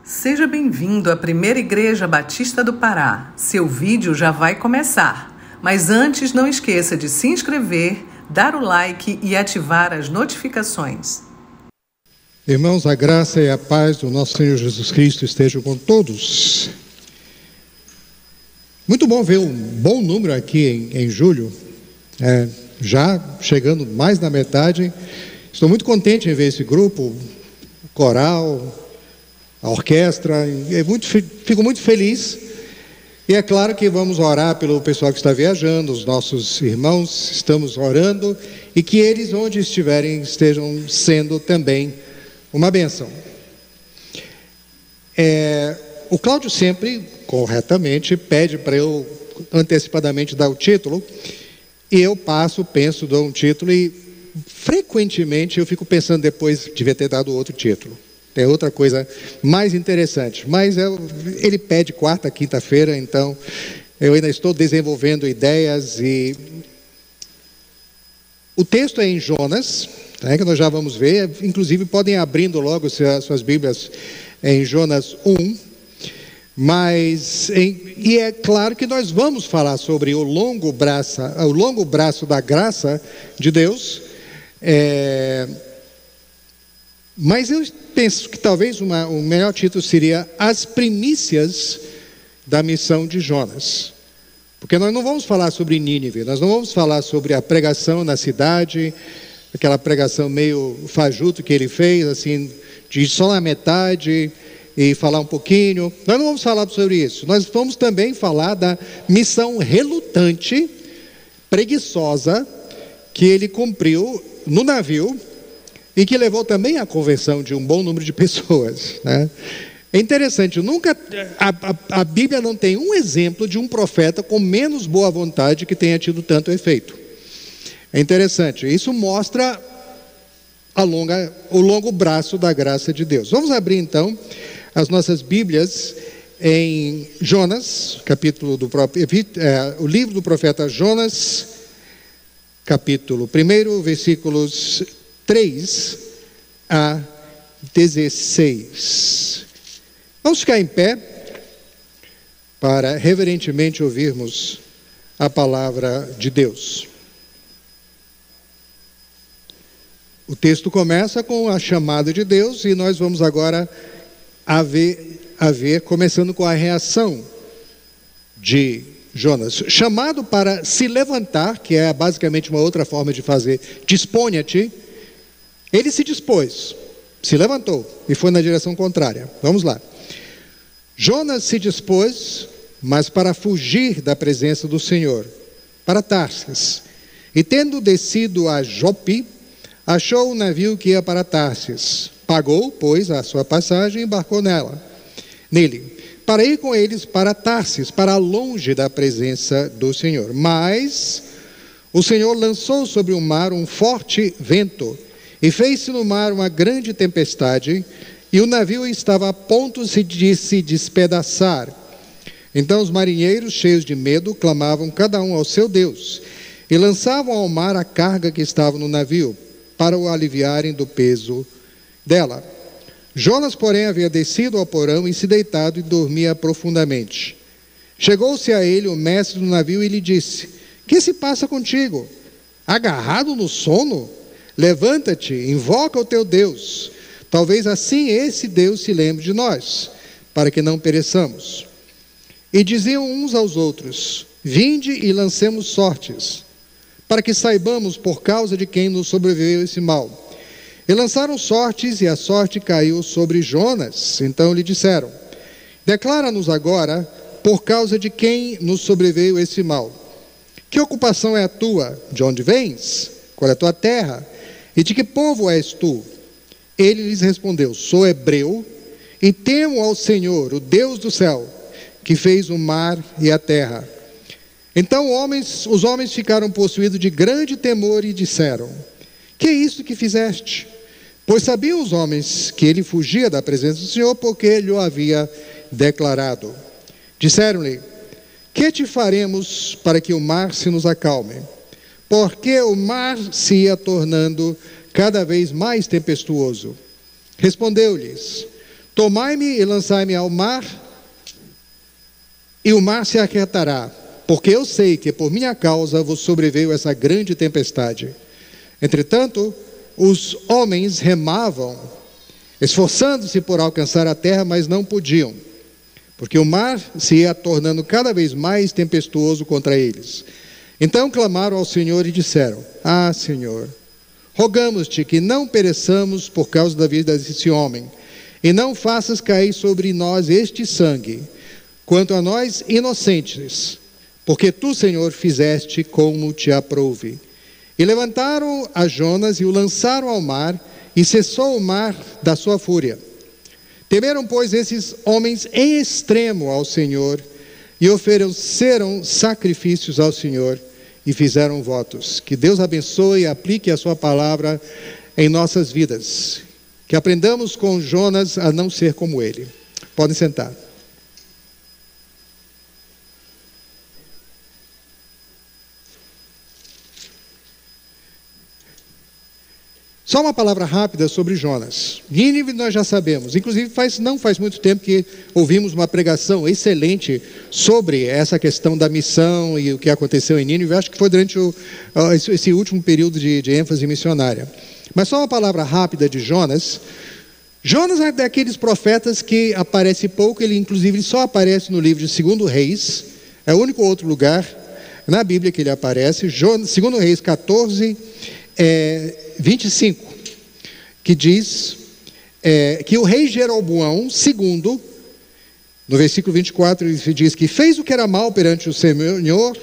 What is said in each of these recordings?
Seja bem-vindo à Primeira Igreja Batista do Pará. Seu vídeo já vai começar. Mas antes, não esqueça de se inscrever, dar o like e ativar as notificações. Irmãos, a graça e a paz do nosso Senhor Jesus Cristo estejam com todos. Muito bom ver um bom número aqui em julho, já chegando mais na metade. Estou muito contente em ver esse grupo, o coral, a orquestra, fico muito feliz. E é claro que vamos orar pelo pessoal que está viajando, os nossos irmãos, estamos orando, e que eles, onde estiverem, estejam sendo também uma bênção. O Cláudio sempre, corretamente, pede para eu antecipadamente dar o título, e eu penso, dou um título, e frequentemente eu fico pensando depois, devia ter dado outro título. Tem outra coisa mais interessante, mas ele pede quarta, quinta-feira, então eu ainda estou desenvolvendo ideias. E o texto é em Jonas, que nós já vamos ver, inclusive podem abrindo logo suas Bíblias em Jonas 1, e é claro que nós vamos falar sobre o longo braço da graça de Deus, mas eu penso que talvez o melhor título seria As Primícias da Missão de Jonas. Porque nós não vamos falar sobre Nínive, nós não vamos falar sobre a pregação na cidade, aquela pregação meio fajuto que ele fez, assim, de ir só na metade e falar um pouquinho. Nós não vamos falar sobre isso. Nós vamos também falar da missão relutante, preguiçosa, que ele cumpriu no navio, e que levou também à conversão de um bom número de pessoas, né? É interessante, a Bíblia não tem um exemplo de um profeta com menos boa vontade que tenha tido tanto efeito. É interessante, isso mostra o longo braço da graça de Deus. Vamos abrir então as nossas Bíblias em Jonas, o livro do profeta Jonas, capítulo 1, versículos 3 a 16. Vamos ficar em pé para reverentemente ouvirmos a palavra de Deus. O texto começa com a chamada de Deus e nós vamos agora ver começando com a reação de Jonas. Chamado para se levantar, que é basicamente uma outra forma de fazer, disponha-te. Ele se dispôs, se levantou e foi na direção contrária. Vamos lá. Jonas se dispôs, mas para fugir da presença do Senhor, para Tarsis. E tendo descido a Jope, achou um navio que ia para Tarsis. Pagou, pois, a sua passagem e embarcou nele, para ir com eles para Tarsis, para longe da presença do Senhor. Mas o Senhor lançou sobre o mar um forte vento, e fez-se no mar uma grande tempestade, e o navio estava a ponto de se despedaçar. Então os marinheiros, cheios de medo, clamavam cada um ao seu Deus, e lançavam ao mar a carga que estava no navio, para o aliviarem do peso dela. Jonas, porém, havia descido ao porão e se deitado e dormia profundamente. Chegou-se a ele o mestre do navio e lhe disse: que se passa contigo? Agarrado no sono? Levanta-te, invoca o teu Deus. Talvez assim esse Deus se lembre de nós, para que não pereçamos. E diziam uns aos outros: vinde e lancemos sortes, para que saibamos por causa de quem nos sobreveio esse mal. E lançaram sortes, e a sorte caiu sobre Jonas. Então lhe disseram: declara-nos agora por causa de quem nos sobreveio esse mal. Que ocupação é a tua? De onde vens? Qual é a tua terra? E de que povo és tu? Ele lhes respondeu: sou hebreu, e temo ao Senhor, o Deus do céu, que fez o mar e a terra. Então os homens ficaram possuídos de grande temor e disseram: que é isso que fizeste? Pois sabiam os homens que ele fugia da presença do Senhor, porque ele o havia declarado. Disseram-lhe: que te faremos para que o mar se nos acalme? Porque o mar se ia tornando cada vez mais tempestuoso. Respondeu-lhes: tomai-me e lançai-me ao mar, e o mar se aquietará, porque eu sei que por minha causa vos sobreveio essa grande tempestade. Entretanto, os homens remavam, esforçando-se por alcançar a terra, mas não podiam, porque o mar se ia tornando cada vez mais tempestuoso contra eles. Então clamaram ao Senhor e disseram: Ah, Senhor, rogamos-te que não pereçamos por causa da vida desse homem, e não faças cair sobre nós este sangue, quanto a nós inocentes, porque tu, Senhor, fizeste como te aprouve. E levantaram a Jonas e o lançaram ao mar, e cessou o mar da sua fúria. Temeram, pois, esses homens em extremo ao Senhor, e ofereceram sacrifícios ao Senhor, e fizeram votos. Que Deus abençoe e aplique a sua palavra em nossas vidas. Que aprendamos com Jonas a não ser como ele. Podem sentar. Só uma palavra rápida sobre Jonas. Nínive nós já sabemos, inclusive não faz muito tempo que ouvimos uma pregação excelente sobre essa questão da missão e o que aconteceu em Nínive. Acho que foi durante esse último período de ênfase missionária. Mas só uma palavra rápida de Jonas. Jonas é daqueles profetas que aparece pouco, ele inclusive só aparece no livro de 2 Reis, é o único outro lugar na Bíblia que ele aparece, 2 Reis 14, 25, que diz que o rei Jeroboão II, no versículo 24, ele diz que fez o que era mal perante o Senhor,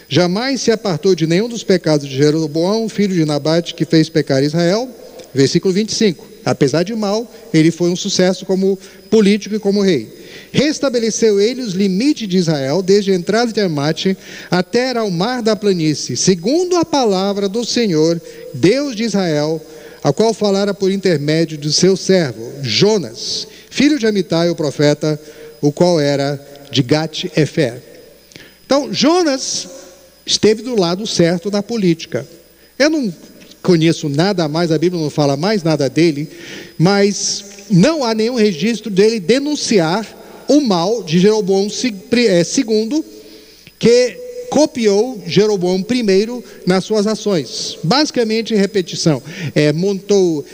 jamais se apartou de nenhum dos pecados de Jeroboão, filho de Nabate, que fez pecar Israel. Versículo 25, apesar de mal, ele foi um sucesso como político e como rei. Restabeleceu ele os limites de Israel, desde a entrada de Amate até ao mar da planície, segundo a palavra do Senhor, Deus de Israel, a qual falara por intermédio do seu servo, Jonas, filho de Amitai, o profeta, o qual era de Gat-Efer. Então, Jonas esteve do lado certo da política. Eu não conheço nada mais, a Bíblia não fala mais nada dele, mas não há nenhum registro dele denunciar o mal de Jeroboão II, que copiou Jeroboão I nas suas ações. Basicamente, repetição. Montou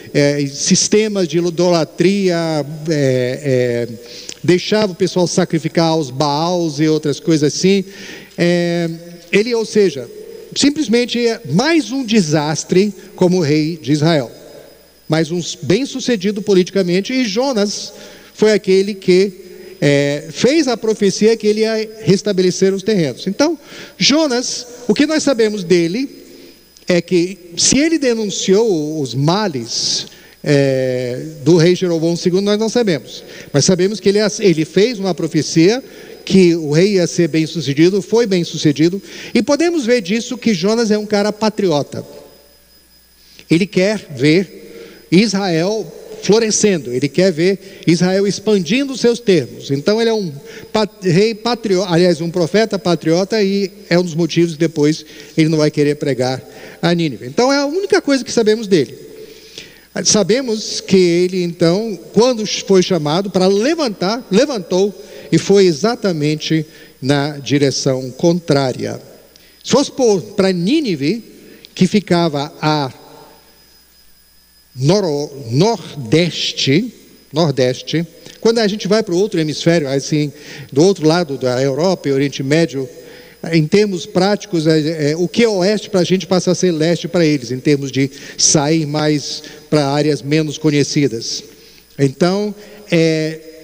sistemas de idolatria, deixava o pessoal sacrificar aos Baals e outras coisas assim. Ou seja, simplesmente mais um desastre como rei de Israel. Mais um bem-sucedido politicamente, e Jonas foi aquele que fez a profecia que ele ia restabelecer os terrenos. Então, Jonas, o que nós sabemos dele é que se ele denunciou os males do rei Jeroboão II, nós não sabemos. Mas sabemos que ele fez uma profecia que o rei ia ser bem-sucedido, foi bem-sucedido, e podemos ver disso que Jonas é um cara patriota. Ele quer ver Israel florescendo, ele quer ver Israel expandindo os seus termos. Então ele é um rei patriota, aliás, um profeta patriota, e é um dos motivos que depois ele não vai querer pregar a Nínive. Então é a única coisa que sabemos dele. Sabemos que ele então, quando foi chamado para levantou e foi exatamente na direção contrária. Se fosse para Nínive, que ficava a nordeste, quando a gente vai para o outro hemisfério, assim, do outro lado da Europa e Oriente Médio, em termos práticos, o que é oeste para a gente passa a ser leste para eles, em termos de sair mais para áreas menos conhecidas. Então,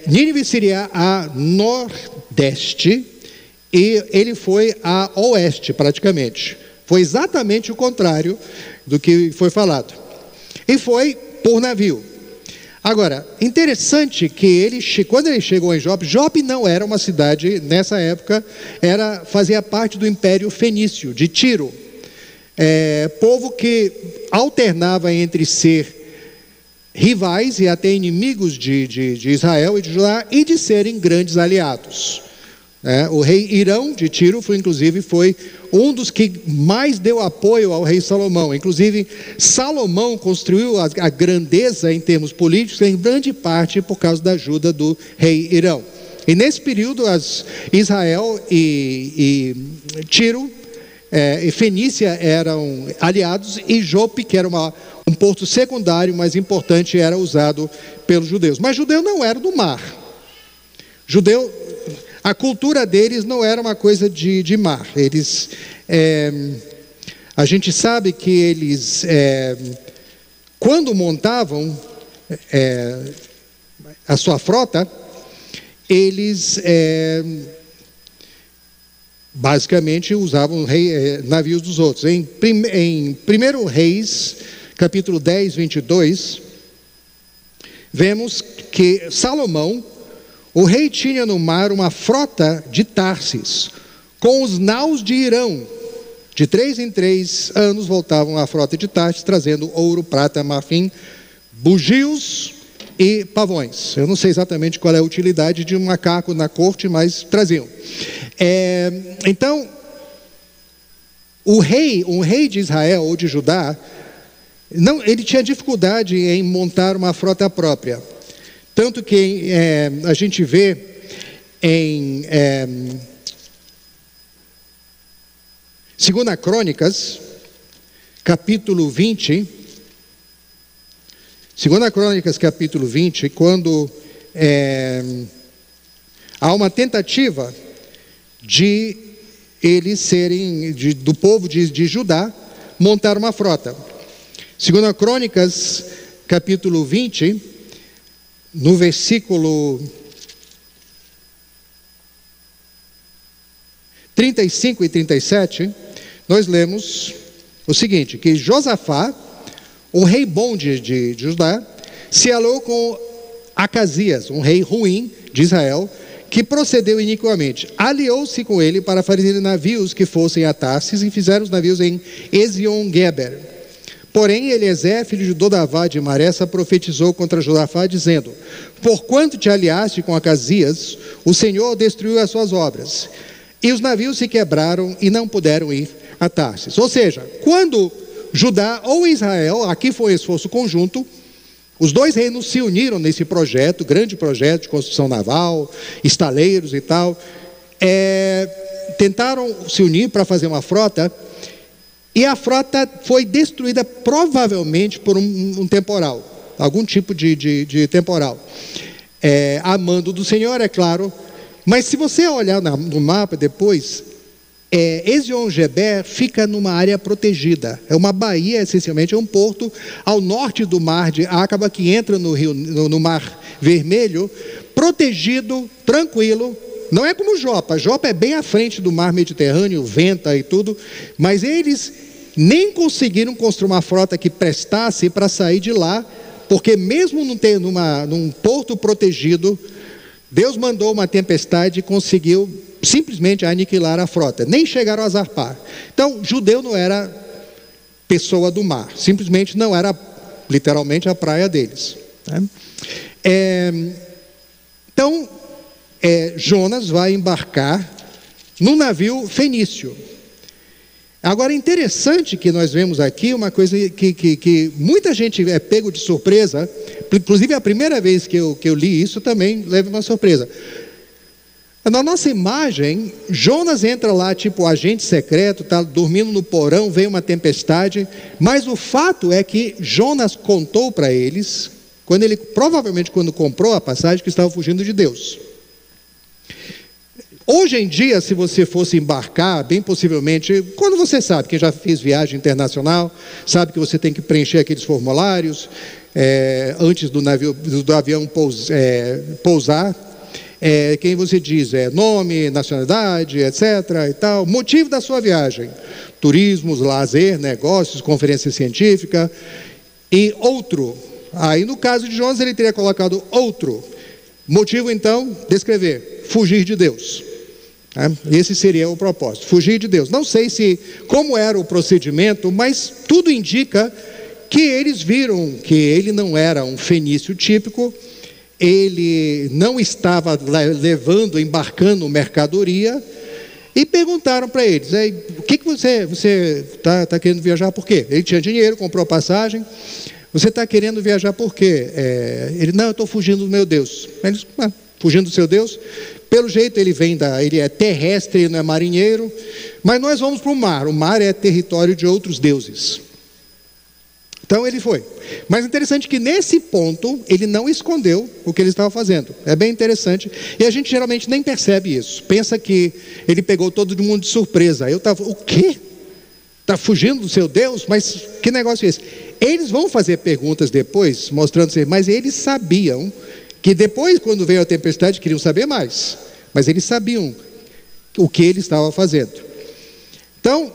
Nínive seria a nordeste e ele foi a oeste praticamente. Foi exatamente o contrário do que foi falado. E foi por navio. Agora, interessante que quando ele chegou em Jope, Jope não era uma cidade, nessa época, fazia parte do Império Fenício, de Tiro. Povo que alternava entre ser rivais e até inimigos de Israel e de Judá, e de serem grandes aliados. O rei Hirão de Tiro foi um dos que mais deu apoio ao rei Salomão. Inclusive, Salomão construiu a grandeza em termos políticos em grande parte por causa da ajuda do rei Hirão. E nesse período, Israel e Tiro e Fenícia eram aliados, e Jope, que era um porto secundário, mas importante, era usado pelos judeus. Mas judeu não era do mar. A cultura deles não era uma coisa de mar. A gente sabe que eles, quando montavam a sua frota, eles basicamente usavam navios dos outros. Em 1 Reis, capítulo 10, 22, vemos que Salomão, o rei, tinha no mar uma frota de Tarsis, com os naus de Hirão. De 3 em 3 anos voltavam a frota de Tarsis, trazendo ouro, prata, marfim, bugios e pavões. Eu não sei exatamente qual é a utilidade de um macaco na corte, mas traziam. Então, um rei de Israel ou de Judá, ele tinha dificuldade em montar uma frota própria. Tanto que a gente vê em 2 Crônicas, capítulo 20, 2 Crônicas, capítulo 20, quando há uma tentativa de eles serem, do povo de Judá, montar uma frota. 2 Crônicas, capítulo 20, no versículo 35 e 37, nós lemos o seguinte, que Josafá, o rei bom de Judá, se aliou com Acasias, um rei ruim de Israel, que procedeu iniquamente. Aliou-se com ele para fazer navios que fossem a Tarsis, e fizeram os navios em Ezion-Geber. Porém, Eliezer, filho de Dodavá de Maressa, profetizou contra Josafá, dizendo: porquanto te aliaste com Acasias, o Senhor destruiu as suas obras. E os navios se quebraram e não puderam ir a Tarsis. Ou seja, quando Judá ou Israel, aqui foi um esforço conjunto, os dois reinos se uniram nesse projeto, grande projeto de construção naval, estaleiros e tal, tentaram se unir para fazer uma frota, e a frota foi destruída provavelmente por um temporal, algum tipo de temporal. A mando do Senhor, é claro, mas se você olhar no mapa depois, Ezion-Geber fica numa área protegida. É uma baía, essencialmente, é um porto ao norte do mar de Acaba, que entra no Mar Vermelho, protegido, tranquilo. Não é como Jopa. Jopa é bem à frente do mar Mediterrâneo, venta e tudo, mas eles nem conseguiram construir uma frota que prestasse para sair de lá, porque mesmo num porto protegido, Deus mandou uma tempestade e conseguiu simplesmente aniquilar a frota. Nem chegaram a zarpar. Então, judeu não era pessoa do mar. Simplesmente não era, literalmente, a praia deles. Então, Jonas vai embarcar num navio fenício. Agora, interessante que nós vemos aqui uma coisa que muita gente é pego de surpresa. Inclusive, a primeira vez que eu li isso também leva uma surpresa. Na nossa imagem, Jonas entra lá, tipo agente secreto, está dormindo no porão, vem uma tempestade, mas o fato é que Jonas contou para eles, provavelmente quando comprou a passagem, que estava fugindo de Deus. Hoje em dia, se você fosse embarcar, bem possivelmente, quando você sabe, quem já fez viagem internacional, sabe que você tem que preencher aqueles formulários, antes do avião pousar, quem você diz, nome, nacionalidade, etc. e tal, motivo da sua viagem, turismos, lazer, negócios, conferência científica e outro. Aí no caso de Jonas ele teria colocado outro. Motivo então, descrever, fugir de Deus. Esse seria o propósito, fugir de Deus. Não sei como era o procedimento, mas tudo indica que eles viram que ele não era um fenício típico, ele não estava embarcando mercadoria, e perguntaram para eles: o que você está querendo viajar por quê? Ele tinha dinheiro, comprou passagem. Você está querendo viajar por quê? Ele: não, eu estou fugindo do meu Deus. Eles: fugindo do seu Deus? Pelo jeito ele é terrestre, ele não é marinheiro, mas nós vamos para o mar é território de outros deuses. Então ele foi. Mas interessante que nesse ponto ele não escondeu o que ele estava fazendo. É bem interessante. E a gente geralmente nem percebe isso. Pensa que ele pegou todo mundo de surpresa. O quê? Está fugindo do seu Deus? Mas que negócio é esse? Eles vão fazer perguntas depois, mostrando-se, mas eles sabiam que depois, quando veio a tempestade, queriam saber mais. Mas eles sabiam o que ele estava fazendo. Então,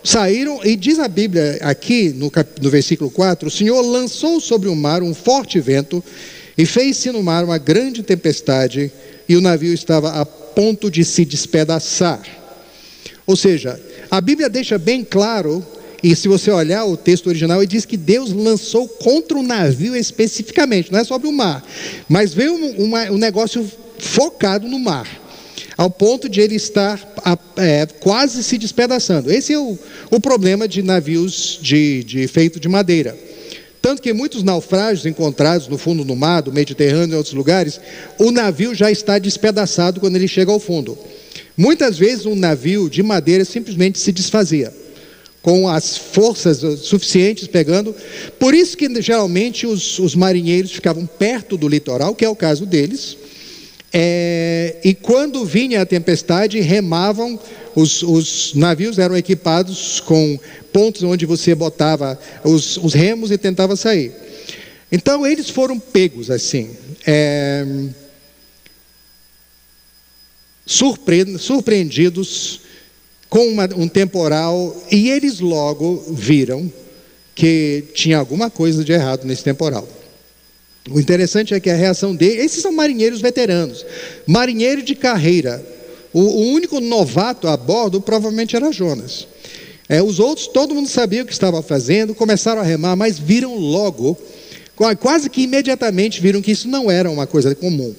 saíram, e diz a Bíblia aqui, no versículo 4, o Senhor lançou sobre o mar um forte vento, e fez-se no mar uma grande tempestade, e o navio estava a ponto de se despedaçar. Ou seja, a Bíblia deixa bem claro, e se você olhar o texto original, ele diz que Deus lançou contra o navio especificamente, não é sobre o mar, mas veio um negócio focado no mar, ao ponto de ele estar quase se despedaçando. Esse é o problema de navios feito de madeira. Tanto que muitos naufrágios encontrados no fundo do mar, do Mediterrâneo e outros lugares, o navio já está despedaçado quando ele chega ao fundo. Muitas vezes um navio de madeira simplesmente se desfazia, com as forças suficientes pegando. Por isso que geralmente os marinheiros ficavam perto do litoral, que é o caso deles, e quando vinha a tempestade, remavam. Os navios eram equipados com pontos onde você botava os remos e tentava sair. Então eles foram pegos assim, surpreendidos com um temporal, e eles logo viram que tinha alguma coisa de errado nesse temporal. O interessante é que a reação deles, esses são marinheiros veteranos, marinheiro de carreira. O único novato a bordo provavelmente era Jonas. Os outros, todo mundo sabia o que estava fazendo, começaram a remar, mas viram logo, quase que imediatamente viram que isso não era uma coisa comum.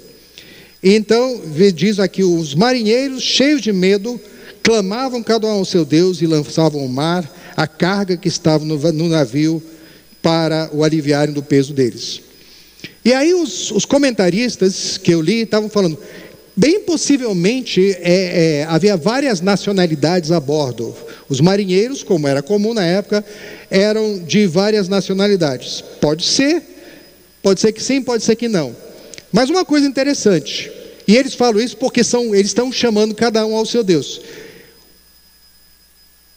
Então, diz aqui, os marinheiros, cheios de medo, clamavam cada um ao seu Deus e lançavam ao mar a carga que estava no navio para o aliviarem do peso deles. E aí os comentaristas que eu li estavam falando, bem possivelmente havia várias nacionalidades a bordo. Os marinheiros, como era comum na época, eram de várias nacionalidades. Pode ser que sim, pode ser que não. Mas uma coisa interessante, e eles falam isso porque eles estão chamando cada um ao seu Deus.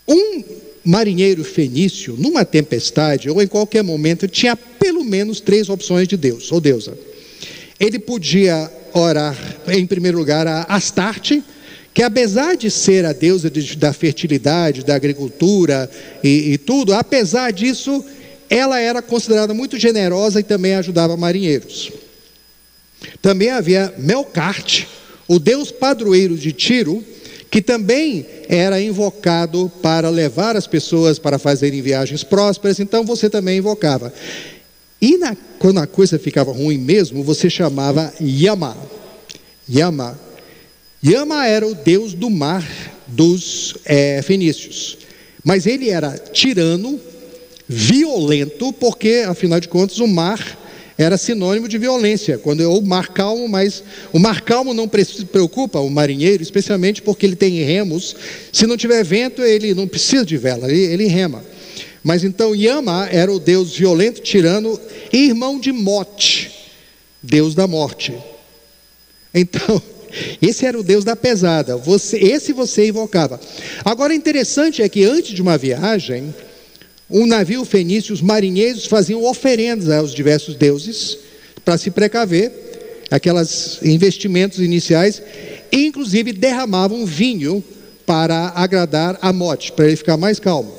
Um marinheiro fenício, numa tempestade ou em qualquer momento, tinha pelo menos 3 opções de Deus ou deusa. Ele podia orar, em primeiro lugar, a Astarte, que apesar de ser a deusa da fertilidade, da agricultura e tudo, apesar disso, ela era considerada muito generosa e também ajudava marinheiros. Também havia Melkarte, o deus padroeiro de Tiro, que também era invocado para levar as pessoas para fazerem viagens prósperas, então você também invocava. E quando a coisa ficava ruim mesmo, você chamava Yama. Yama era o deus do mar dos fenícios, mas ele era tirano, violento, porque afinal de contas o mar era sinônimo de violência, o mar calmo, mas o mar calmo não preocupa o marinheiro, especialmente porque ele tem remos. Se não tiver vento, ele não precisa de vela, ele rema. Mas então Yama era o deus violento, tirano, e irmão de Mote, deus da morte. Então, esse era o deus da pesada, esse você invocava. Agora, interessante é que antes de uma viagem, um navio fenício, os marinheiros faziam oferendas aos diversos deuses, para se precaver, aqueles investimentos iniciais, e inclusive derramavam vinho para agradar a Mote, para ele ficar mais calmo.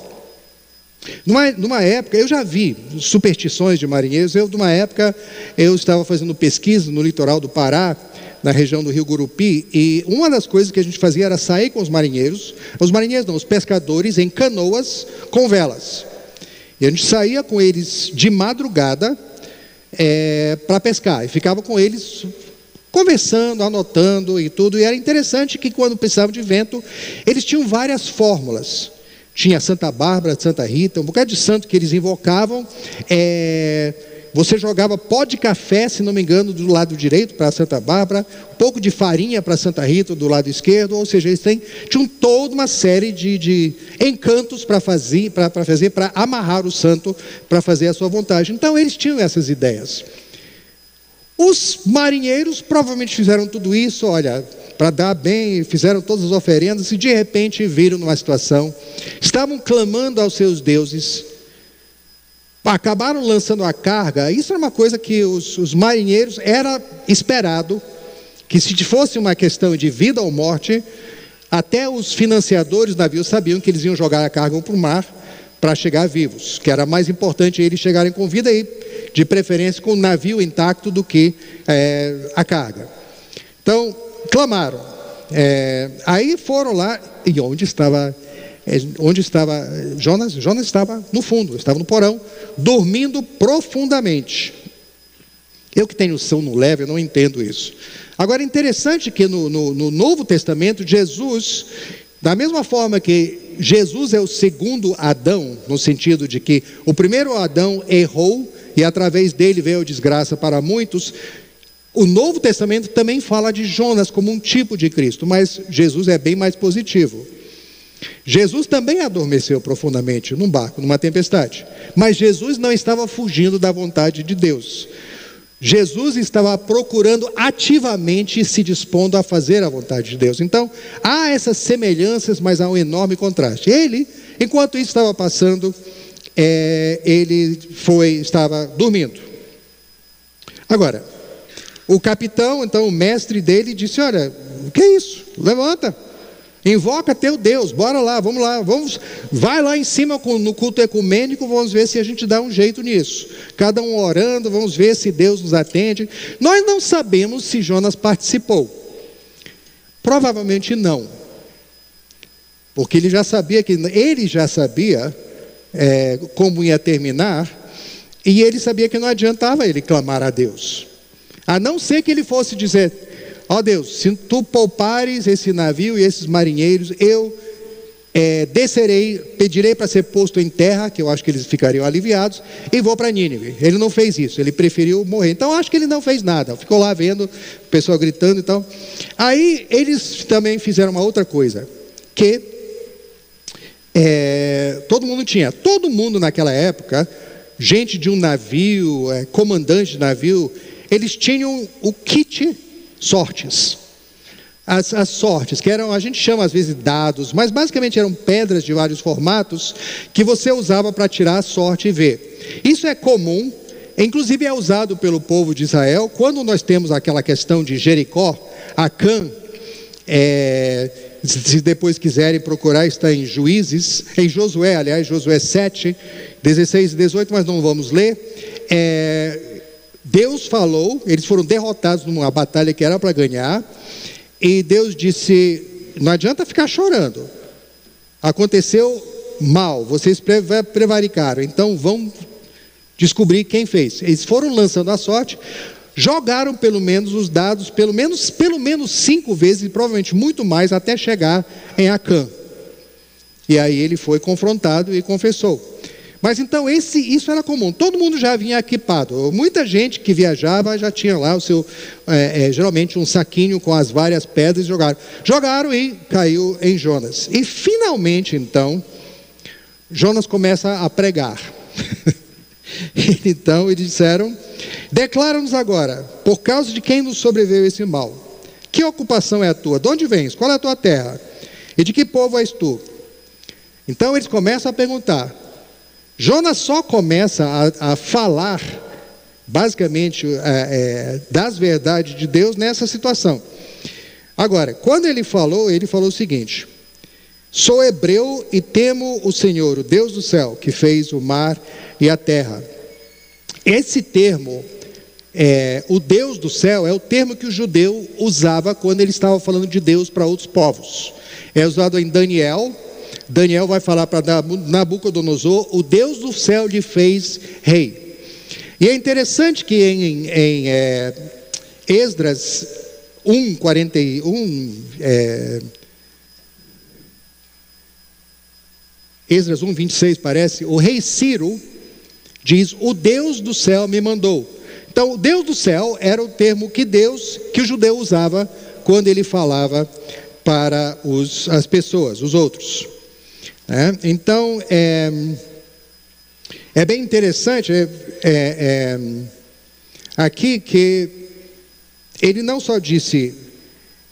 Numa época, eu já vi superstições de marinheiros. Numa época, eu estava fazendo pesquisa no litoral do Pará, na região do Rio Gurupi, e uma das coisas que a gente fazia era sair com os marinheiros, os pescadores, em canoas com velas. E a gente saía com eles de madrugada, para pescar, e ficava com eles conversando, anotando e tudo. E era interessante que quando precisavam de vento, eles tinham várias fórmulas. Tinha Santa Bárbara, Santa Rita, um bocado de santo que eles invocavam. Você jogava pó de café, se não me engano, do lado direito para Santa Bárbara, um pouco de farinha para Santa Rita do lado esquerdo. Ou seja, eles tinham toda uma série de encantos para amarrar o santo para fazer a sua vontade. Então eles tinham essas ideias. Os marinheiros provavelmente fizeram tudo isso, olha, para dar bem, fizeram todas as oferendas e de repente viram numa situação, estavam clamando aos seus deuses, acabaram lançando a carga. Isso era uma coisa que os marinheiros, era esperado, que se fosse uma questão de vida ou morte, até os financiadores do navio sabiam que eles iam jogar a carga para o mar para chegar vivos, que era mais importante eles chegarem com vida e, de preferência, com o navio intacto do que a carga. Então, clamaram. Aí foram lá, e onde estava Jonas? Jonas estava no fundo, estava no porão, dormindo profundamente. Eu que tenho sono leve, eu não entendo isso. Agora, é interessante que no Novo Testamento, Jesus, da mesma forma que Jesus é o segundo Adão, no sentido de que o primeiro Adão errou, e através dele veio a desgraça para muitos, o Novo Testamento também fala de Jonas como um tipo de Cristo, mas Jesus é bem mais positivo. Jesus também adormeceu profundamente num barco, numa tempestade, mas Jesus não estava fugindo da vontade de Deus. Jesus estava procurando ativamente e se dispondo a fazer a vontade de Deus. Então, há essas semelhanças, mas há um enorme contraste. Ele, enquanto isso estava passando, estava dormindo. Agora, o capitão, então o mestre dele disse, olha, o que é isso? Levanta, invoca teu Deus, bora lá, vai lá em cima no culto ecumênico, vamos ver se a gente dá um jeito nisso. Cada um orando, vamos ver se Deus nos atende. Nós não sabemos se Jonas participou. Provavelmente não. Porque ele já sabia como ia terminar, e ele sabia que não adiantava ele clamar a Deus. A não ser que ele fosse dizer, ó Deus, se tu poupares esse navio e esses marinheiros, eu descerei, pedirei para ser posto em terra, que eu acho que eles ficariam aliviados, e vou para Nínive. Ele não fez isso, ele preferiu morrer. Então acho que ele não fez nada, ficou lá vendo o pessoal gritando e tal. Aí eles também fizeram uma outra coisa, que todo mundo naquela época, gente de um navio, comandante de navio, eles tinham o kit sortes. As sortes, que a gente chama às vezes dados, mas basicamente eram pedras de vários formatos, que você usava para tirar a sorte e ver. Isso é comum, inclusive é usado pelo povo de Israel, quando nós temos aquela questão de Jericó, Acã, se depois quiserem procurar, está em Josué 7, 16 e 18, mas não vamos ler. Deus falou, eles foram derrotados numa batalha que era para ganhar, e Deus disse, não adianta ficar chorando, aconteceu mal, vocês prevaricaram, então vão descobrir quem fez. Eles foram lançando a sorte, jogaram pelo menos os dados, pelo menos 5 vezes, e provavelmente muito mais, até chegar em Acã. E aí ele foi confrontado e confessou. Mas então isso era comum, todo mundo já vinha equipado. Muita gente que viajava já tinha lá o seu, geralmente um saquinho com as várias pedras, e jogaram e caiu em Jonas. E finalmente então, Jonas começa a pregar. Então eles disseram, declara-nos agora, por causa de quem nos sobreveio esse mal, que ocupação é a tua? De onde vens? Qual é a tua terra? E de que povo és tu? Então eles começam a perguntar. Jonas só começa a falar, basicamente, das verdades de Deus nessa situação. Agora, quando ele falou o seguinte, sou hebreu e temo o Senhor, o Deus do céu, que fez o mar e a terra. Esse termo, o Deus do céu, é o termo que o judeu usava quando ele estava falando de Deus para outros povos. É usado em Daniel. Daniel vai falar para Nabucodonosor, o Deus do céu lhe fez rei. E é interessante que em Esdras 1:41, Esdras 1:26 parece, o rei Ciro diz: o Deus do céu me mandou. Então, o Deus do céu era o termo que o judeu usava quando ele falava para as pessoas, os outros. Então, é bem interessante aqui que ele não só disse: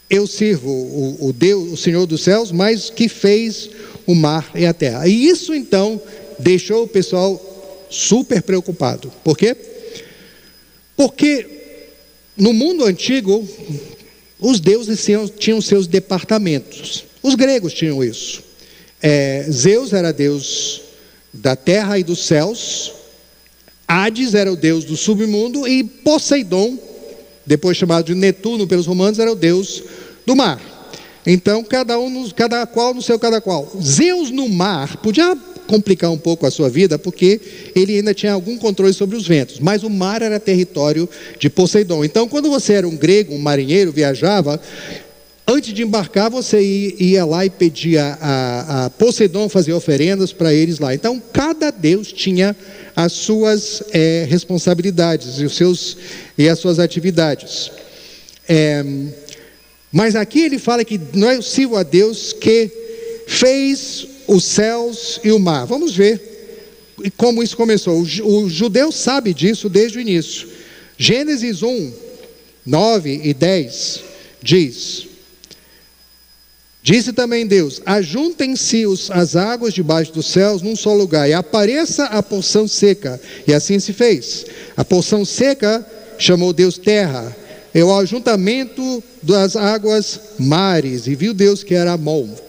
eu sirvo o Deus, o Senhor dos céus, mas que fez o mar e a terra. E isso então deixou o pessoal super preocupado. Por quê? Porque no mundo antigo os deuses tinham seus departamentos. Os gregos tinham isso. Zeus era deus da terra e dos céus, Hades era o deus do submundo, e Poseidon, depois chamado de Netuno pelos romanos, era o deus do mar. Então cada qual no seu cada qual. Zeus no mar podia complicar um pouco a sua vida, porque ele ainda tinha algum controle sobre os ventos, mas o mar era território de Poseidon. Então, quando você era um grego, um marinheiro, viajava, antes de embarcar, você ia lá e pedia a Poseidon fazer oferendas para eles lá. Então, cada deus tinha as suas responsabilidades e as suas atividades. Mas aqui ele fala que não é possível a Deus que fez os céus e o mar. Vamos ver como isso começou. O judeu sabe disso desde o início. Gênesis 1, 9 e 10 diz: disse também Deus: ajuntem-se as águas debaixo dos céus num só lugar, e apareça a porção seca. E assim se fez. A porção seca chamou Deus terra, e o ajuntamento das águas mares, e viu Deus que era bom.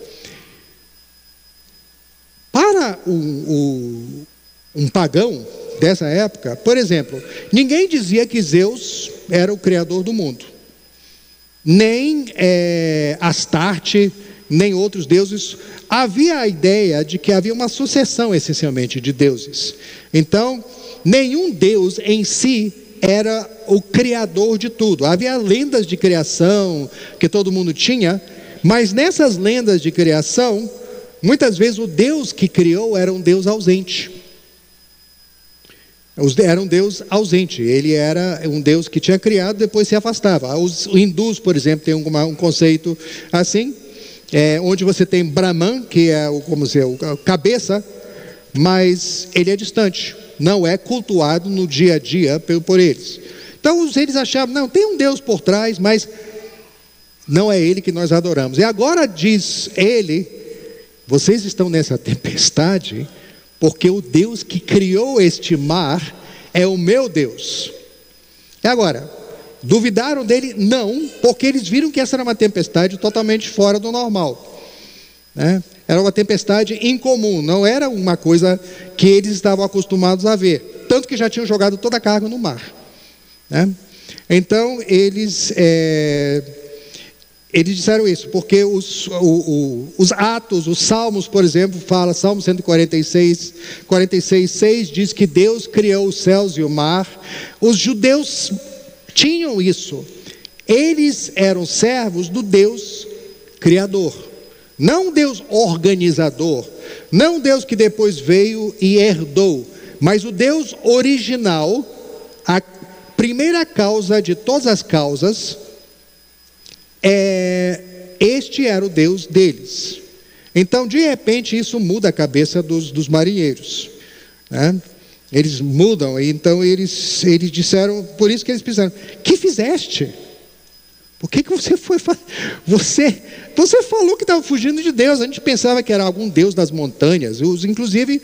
Para um pagão dessa época, por exemplo, ninguém dizia que Zeus era o criador do mundo, nem Astarte, nem outros deuses. Havia a ideia de que havia uma sucessão essencialmente de deuses. Então, nenhum deus em si era o criador de tudo. Havia lendas de criação que todo mundo tinha, mas nessas lendas de criação, muitas vezes o Deus que criou era um Deus ausente. Era um Deus ausente. Ele era um Deus que tinha criado, depois se afastava. Os hindus, por exemplo, têm um conceito assim, onde você tem Brahman, que é o cabeça, mas ele é distante, não é cultuado no dia a dia por eles. Então eles achavam, não, tem um Deus por trás, mas não é ele que nós adoramos. E agora diz ele: vocês estão nessa tempestade porque o Deus que criou este mar é o meu Deus. E agora, duvidaram dele? Não, porque eles viram que essa era uma tempestade totalmente fora do normal, né? Era uma tempestade incomum, não era uma coisa que eles estavam acostumados a ver, tanto que já tinham jogado toda a carga no mar, né? Então eles disseram isso, porque os Atos, os Salmos, por exemplo, Salmo 146, 46:6 diz que Deus criou os céus e o mar. Os judeus tinham isso. Eles eram servos do Deus criador, não um Deus organizador, não um Deus que depois veio e herdou, mas o Deus original, a primeira causa de todas as causas. Este era o Deus deles. Então, de repente, isso muda a cabeça dos marinheiros, né? Eles mudam. Então eles disseram, por isso que eles pensaram: que fizeste? Por que você foi você falou que estava fugindo de Deus. A gente pensava que era algum Deus das montanhas. Inclusive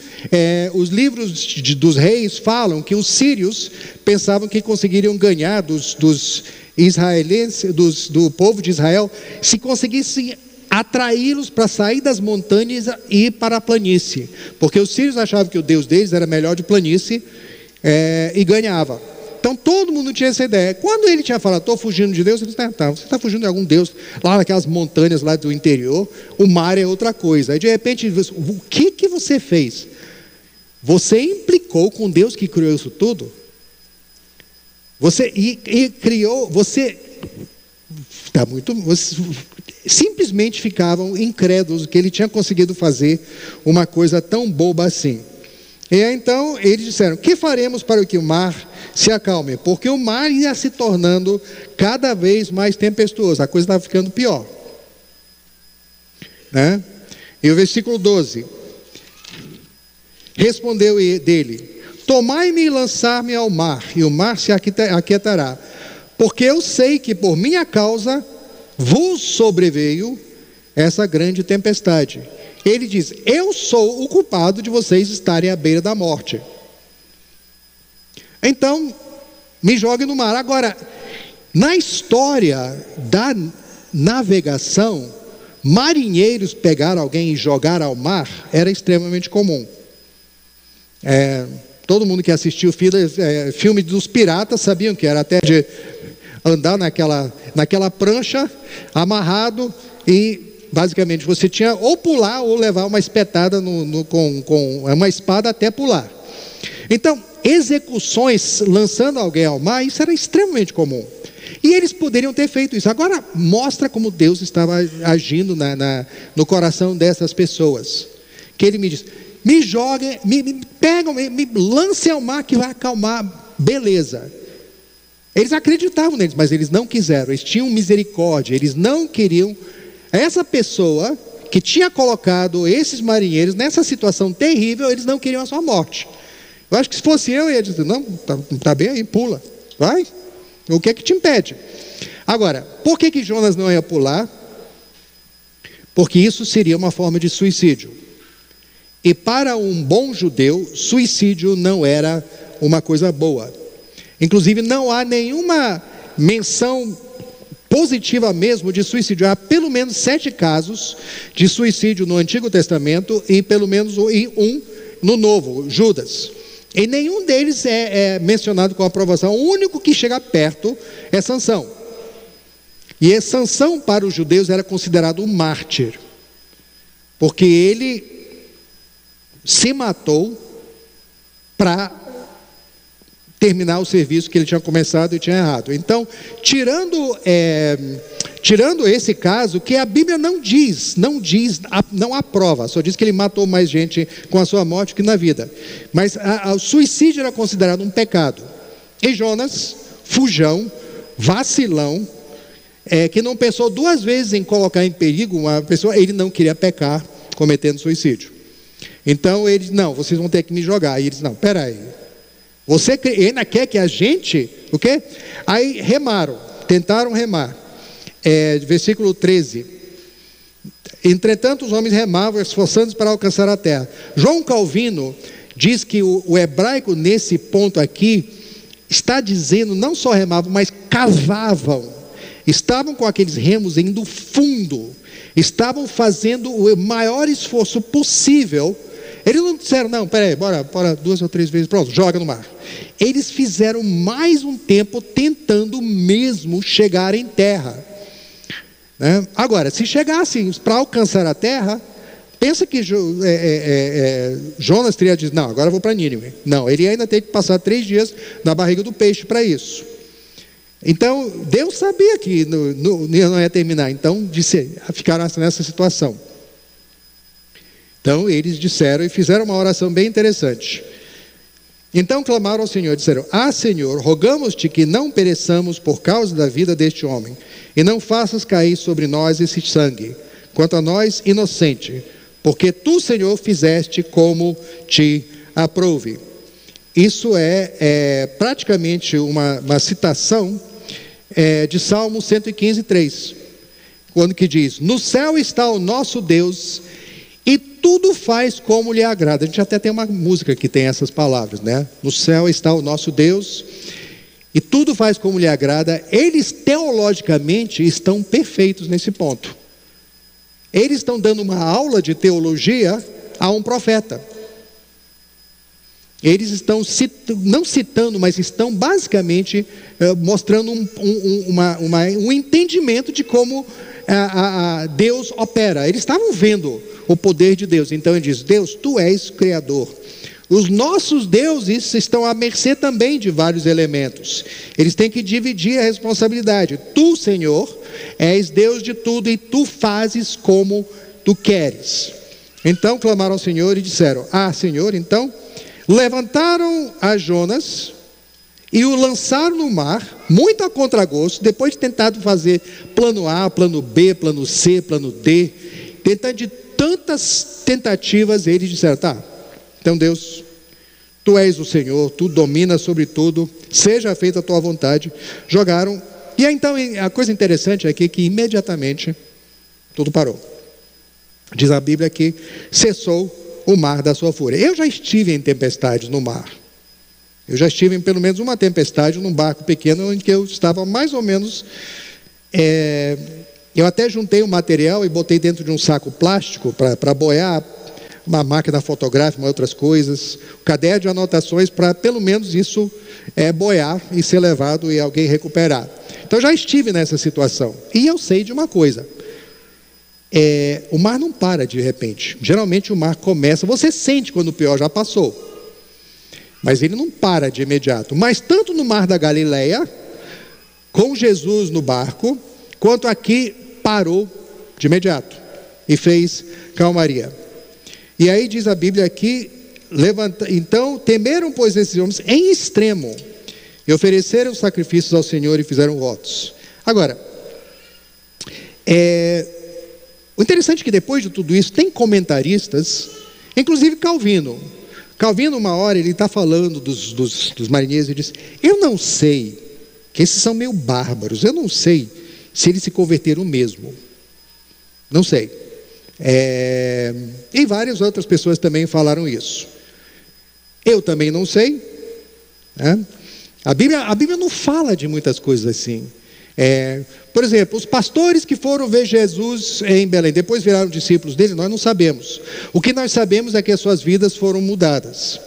os livros dos reis falam que os sírios pensavam que conseguiriam ganhar dos israelenses, do povo de Israel, se conseguissem atraí-los para sair das montanhas e ir para a planície, porque os sírios achavam que o Deus deles era melhor de planície, e ganhava. Então todo mundo tinha essa ideia. Quando ele tinha falado: estou fugindo de Deus, ele disse: tá, você está fugindo de algum Deus lá naquelas montanhas lá do interior, o mar é outra coisa. Aí de repente, o que você fez? Você implicou com Deus que criou isso tudo? Simplesmente ficavam incrédulos que ele tinha conseguido fazer uma coisa tão boba assim. E então eles disseram: que faremos para que o mar se acalme? Porque o mar ia se tornando cada vez mais tempestuoso, a coisa estava ficando pior, né? E o versículo 12: respondeu dele: tomai-me e lançar-me ao mar, e o mar se aquietará, porque eu sei que por minha causa vos sobreveio essa grande tempestade. Ele diz: eu sou o culpado de vocês estarem à beira da morte. Então, me jogue no mar. Agora, na história da navegação, marinheiros pegar alguém e jogar ao mar era extremamente comum. Todo mundo que assistiu filme dos piratas sabiam que era até de andar naquela prancha, amarrado, e basicamente você tinha ou pular ou levar uma espetada com uma espada até pular. Então, execuções lançando alguém ao mar, isso era extremamente comum. E eles poderiam ter feito isso. Agora, mostra como Deus estava agindo no coração dessas pessoas. Que ele me diz: me joguem, me pegam, me lancem ao mar que vai acalmar, beleza. Eles acreditavam neles, mas eles não quiseram, eles tinham misericórdia, eles não queriam. Essa pessoa que tinha colocado esses marinheiros nessa situação terrível, eles não queriam a sua morte. Eu acho que se fosse eu ia dizer: não, tá bem aí, pula, vai, o que é que te impede? Agora, por que Jonas não ia pular? Porque isso seria uma forma de suicídio. E para um bom judeu, suicídio não era uma coisa boa. Inclusive, não há nenhuma menção positiva mesmo de suicídio. Há pelo menos 7 casos de suicídio no Antigo Testamento e pelo menos um no Novo, Judas. E nenhum deles é mencionado com aprovação. O único que chega perto é Sansão. E Sansão para os judeus era considerado um mártir, porque ele se matou para terminar o serviço que ele tinha começado e tinha errado. Então, tirando esse caso, que a Bíblia não aprova, só diz que ele matou mais gente com a sua morte que na vida. Mas o suicídio era considerado um pecado. E Jonas, fujão, vacilão, que não pensou 2 vezes em colocar em perigo uma pessoa, ele não queria pecar cometendo suicídio. Então ele disse: não, vocês vão ter que me jogar. E eles: não, peraí, você ainda quer que a gente, o quê? Aí tentaram remar. Versículo 13: entretanto os homens remavam, esforçando-se para alcançar a terra. João Calvino diz que o hebraico nesse ponto aqui está dizendo não só remavam, mas cavavam. Estavam com aqueles remos indo fundo, estavam fazendo o maior esforço possível. Eles não disseram: não, peraí, bora 2 ou 3 vezes, pronto, joga no mar. Eles fizeram mais um tempo tentando mesmo chegar em terra, né? Agora, se chegassem para alcançar a terra, pensa que Jonas teria dito: não, agora eu vou para Nínive. Não, ele ainda tem que passar 3 dias na barriga do peixe para isso. Então, Deus sabia que não ia terminar, então ficaram nessa situação. Então eles disseram e fizeram uma oração bem interessante. Então clamaram ao Senhor, disseram: Senhor, rogamos-te que não pereçamos por causa da vida deste homem, e não faças cair sobre nós esse sangue, quanto a nós inocente, porque tu, Senhor, fizeste como te aprouve. Isso é praticamente uma citação de Salmo 115:3, quando que diz: no céu está o nosso Deus, e tudo faz como lhe agrada. A gente até tem uma música que tem essas palavras, né? No céu está o nosso Deus, e tudo faz como lhe agrada. Eles teologicamente estão perfeitos nesse ponto. Eles estão dando uma aula de teologia a um profeta. Eles estão não citando, mas estão basicamente mostrando um entendimento de como Deus opera. Eles estavam vendo o poder de Deus. Então ele diz: Deus, tu és Criador, Os nossos deuses estão à mercê também de vários elementos. Eles têm que dividir a responsabilidade. Tu, Senhor, és Deus de tudo e tu fazes como tu queres. Então clamaram ao Senhor e disseram: Ah, Senhor, então levantaram a Jonas e o lançaram no mar, muito a contragosto, depois de tentado fazer plano A, plano B, plano C, plano D, tentando de tantas tentativas, eles disseram: Tá, então Deus, tu és o Senhor, tu dominas sobre tudo, seja feita a tua vontade. Jogaram, e aí, então a coisa interessante aqui é que imediatamente tudo parou. Diz a Bíblia que cessou o mar da sua fúria. Eu já estive em tempestades no mar. Eu já estive em pelo menos uma tempestade num barco pequeno em que eu estava mais ou menos... eu até juntei um material e botei dentro de um saco plástico para boiar uma máquina fotográfica, outras coisas, um caderno de anotações para pelo menos isso boiar e ser levado e alguém recuperar. Então já estive nessa situação. E eu sei de uma coisa. O mar não para de repente. Geralmente o mar começa, você sente quando o pior já passou, mas ele não para de imediato. Mas tanto no mar da Galileia, com Jesus no barco, quanto aqui parou de imediato e fez calmaria. E aí diz a Bíblia aqui: então temeram, pois, esses homens em extremo, e ofereceram sacrifícios ao Senhor e fizeram votos. Agora, o interessante é que depois de tudo isso, tem comentaristas, inclusive Calvino. Calvino, uma hora, ele está falando dos marinheiros e diz: eu não sei, que esses são meio bárbaros, eu não sei se eles se converteram mesmo. Não sei. E várias outras pessoas também falaram isso. Eu também não sei. A Bíblia não fala de muitas coisas assim. Por exemplo, os pastores que foram ver Jesus em Belém, depois viraram discípulos dele, nós não sabemos. O que nós sabemos é que as suas vidas foram mudadas.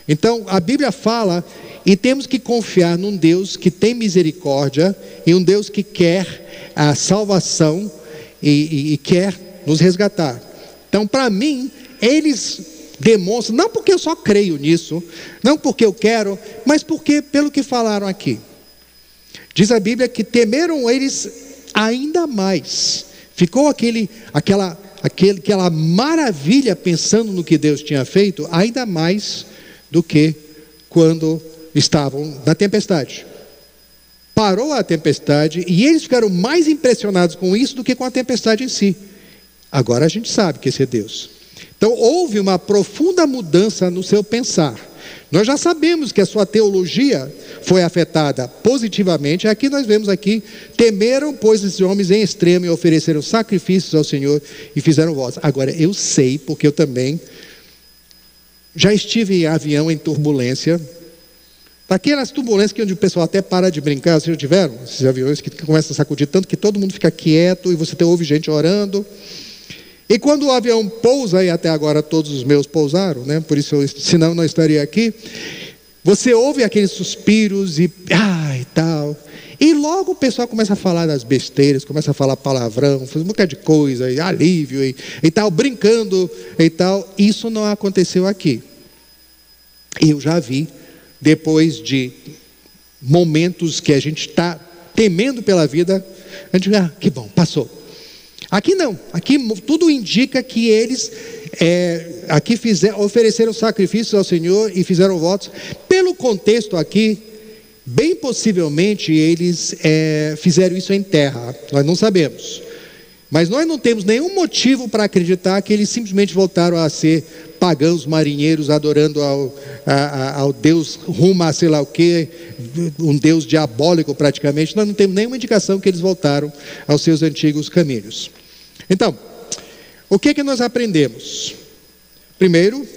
Então, a Bíblia fala, e temos que confiar num Deus que tem misericórdia, e um Deus que quer a salvação, e quer nos resgatar. Então, para mim, eles demonstram, não porque eu só creio nisso, não porque eu quero, mas porque, pelo que falaram aqui. Diz a Bíblia que temeram eles ainda mais. Ficou aquela maravilha pensando no que Deus tinha feito, ainda mais do que quando estavam na tempestade. Parou a tempestade e eles ficaram mais impressionados com isso do que com a tempestade em si. Agora a gente sabe que esse é Deus. Então houve uma profunda mudança no seu pensar. Nós já sabemos que a sua teologia foi afetada positivamente. Aqui nós vemos aqui: temeram, pois, esses homens em extremo e ofereceram sacrifícios ao Senhor e fizeram votos. Agora eu sei, porque eu também já estive em avião em turbulência. Daquelas turbulências onde o pessoal até para de brincar. Vocês já tiveram esses aviões que começam a sacudir tanto que todo mundo fica quieto e você até ouve gente orando? E quando o avião pousa, e até agora todos os meus pousaram, né? Por isso, senão eu não estaria aqui. Você ouve aqueles suspiros e tal. E logo o pessoal começa a falar das besteiras, começa a falar palavrão, faz um bocado de coisa, e alívio e tal, brincando e tal. Isso não aconteceu aqui. Eu já vi, depois de momentos que a gente está temendo pela vida, a gente diz: que bom, passou. Aqui não, aqui tudo indica que eles ofereceram sacrifícios ao Senhor e fizeram votos. Pelo contexto aqui, bem possivelmente eles fizeram isso em terra, nós não sabemos. Mas nós não temos nenhum motivo para acreditar que eles simplesmente voltaram a ser pagãos marinheiros, adorando ao Deus rumo a sei lá o que, um Deus diabólico praticamente. Nós não temos nenhuma indicação que eles voltaram aos seus antigos caminhos. Então, o que nós aprendemos? Primeiro,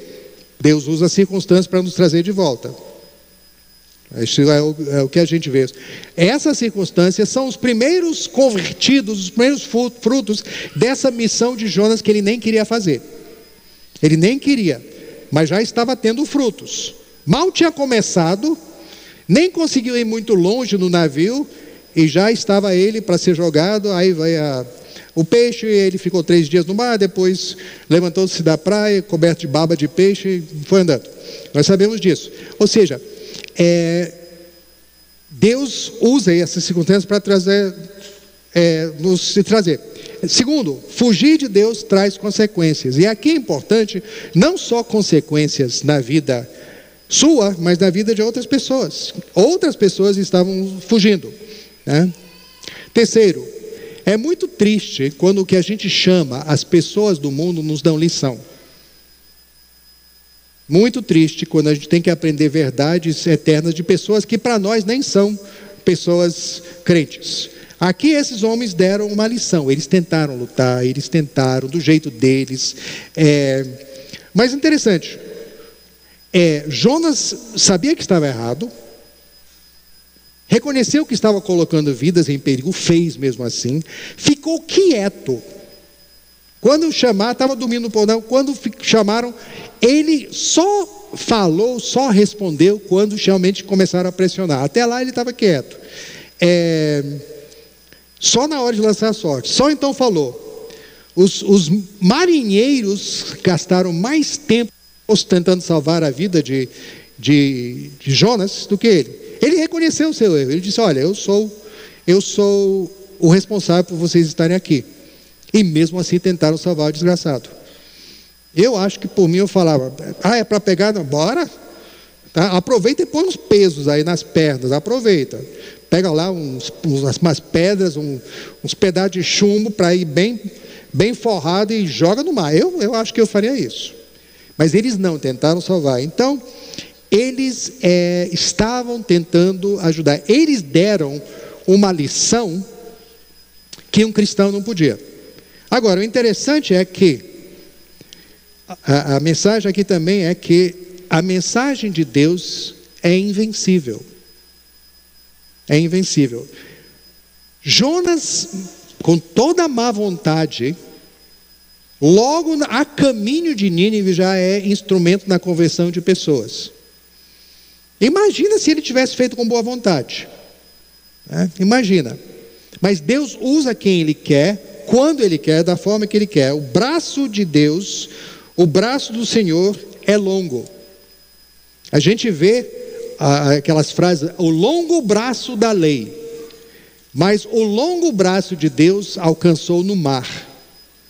Deus usa as circunstâncias para nos trazer de volta. Isso é o que a gente vê. Essas circunstâncias são os primeiros convertidos, os primeiros frutos dessa missão de Jonas que ele nem queria fazer. Ele nem queria, mas já estava tendo frutos. Mal tinha começado, nem conseguiu ir muito longe no navio, e já estava ele para ser jogado. Aí vai o peixe, ele ficou 3 dias no mar, depois levantou-se da praia, coberto de baba de peixe, e foi andando. Nós sabemos disso. Ou seja, Deus usa essas circunstâncias para nos trazer. Segundo, fugir de Deus traz consequências. E aqui é importante, não só consequências na vida sua, mas na vida de outras pessoas. Outras pessoas estavam fugindo, né? Terceiro, é muito triste quando o que a gente chama as pessoas do mundo nos dão lição. Muito triste quando a gente tem que aprender verdades eternas de pessoas que para nós nem são pessoas crentes. Aqui esses homens deram uma lição, eles tentaram lutar, eles tentaram do jeito deles. Mas interessante, Jonas sabia que estava errado, reconheceu que estava colocando vidas em perigo, fez mesmo assim, ficou quieto. Quando chamaram, estava dormindo no porão, quando chamaram, ele só falou, só respondeu quando realmente começaram a pressionar. Até lá ele estava quieto. Só na hora de lançar a sorte, só então falou. Os marinheiros gastaram mais tempo tentando salvar a vida de Jonas do que ele. Ele reconheceu o seu erro, ele disse: olha, eu sou o responsável por vocês estarem aqui. E mesmo assim tentaram salvar o desgraçado. Eu acho que por mim eu falava: é para pegar? Não, bora, tá? Aproveita e põe uns pesos aí nas pernas, aproveita. Pega lá umas pedras, uns pedaços de chumbo para ir bem forrado e joga no mar. Eu acho que eu faria isso. Mas eles não, tentaram salvar. Então, eles estavam tentando ajudar. Eles deram uma lição que um cristão não podia. Agora, o interessante é que a mensagem aqui também é que a mensagem de Deus é invencível. É invencível. Jonas, com toda a má vontade, logo a caminho de Nínive já é instrumento na conversão de pessoas. Imagina se ele tivesse feito com boa vontade, né? Imagina. Mas Deus usa quem Ele quer, quando Ele quer, da forma que Ele quer. O braço de Deus, o braço do Senhor é longo. A gente vê aquelas frases: o longo braço da lei, mas o longo braço de Deus alcançou no mar.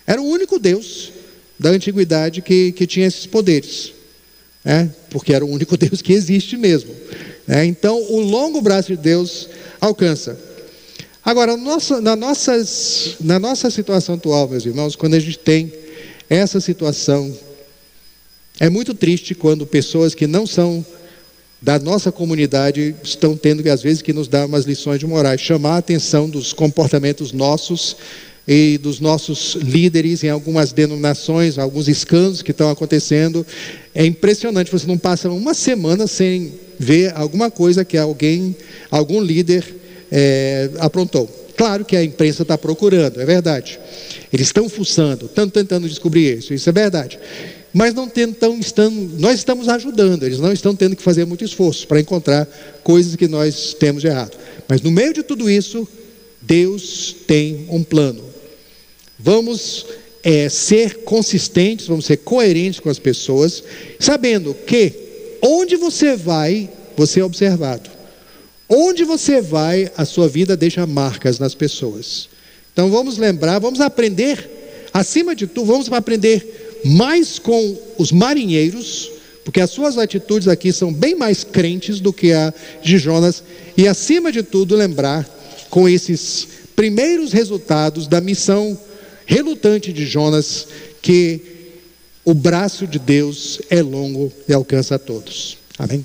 Era o único Deus da antiguidade que tinha esses poderes, né? Porque era o único Deus que existe mesmo, né? Então o longo braço de Deus alcança. Agora, na nossa situação atual, meus irmãos, quando a gente tem essa situação, é muito triste quando pessoas que não são da nossa comunidade estão tendo que, às vezes, que nos dar umas lições de morais, chamar a atenção dos comportamentos nossos e dos nossos líderes em algumas denominações, alguns escândalos que estão acontecendo. É impressionante, você não passa uma semana sem ver alguma coisa que algum líder aprontou. Claro que a imprensa está procurando, é verdade. Eles estão fuçando, estão tentando descobrir isso é verdade. Mas nós estamos ajudando, eles não estão tendo que fazer muito esforço para encontrar coisas que nós temos de errado. Mas no meio de tudo isso, Deus tem um plano. Vamos ser consistentes, vamos ser coerentes com as pessoas, sabendo que onde você vai, você é observado. Onde você vai, a sua vida deixa marcas nas pessoas. Então vamos lembrar, vamos aprender, acima de tudo, vamos aprender mais com os marinheiros, porque as suas atitudes aqui são bem mais crentes do que a de Jonas, e acima de tudo lembrar com esses primeiros resultados da missão relutante de Jonas, que o braço de Deus é longo e alcança a todos. Amém?